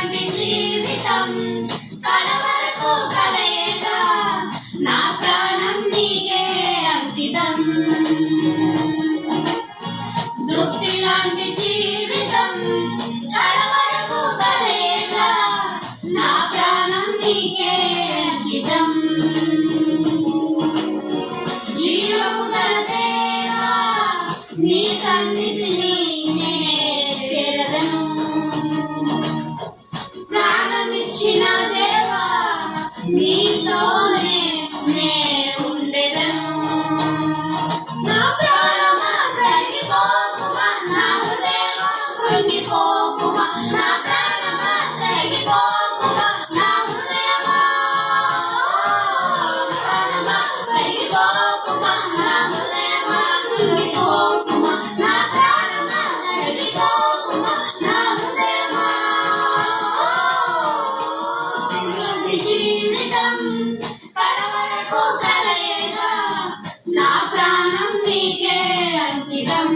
లాంటి జీవితం కడవరకు కలయేగా నా ప్రాణం నీకే అంకితం తృప్తి లాంటి జీవితం కడవరకు కలయేగా నా ప్రాణం నీకే అంకితం జీవము గల దేవా నీ సన్నిధిని నే చేరదను ప్రాణమిచ్చిన దేవా నీతోనే నే ఉండెదను నా ప్రాణమా కరిగిపోకుమా నా హృదయమా కృంగిపోకుమా నా ప్రాణమా కరిగిపోకుమా నా హృదయమా ప్రాణమా కరిగిపోకుమా నా హృదయమా కృంగిపోకుమా నా ప్రాణమా కరిగిపోకుమా నా హృదయమా జీవితం కడవరకు కలయేగా నా ప్రాణం నీకే అంకితం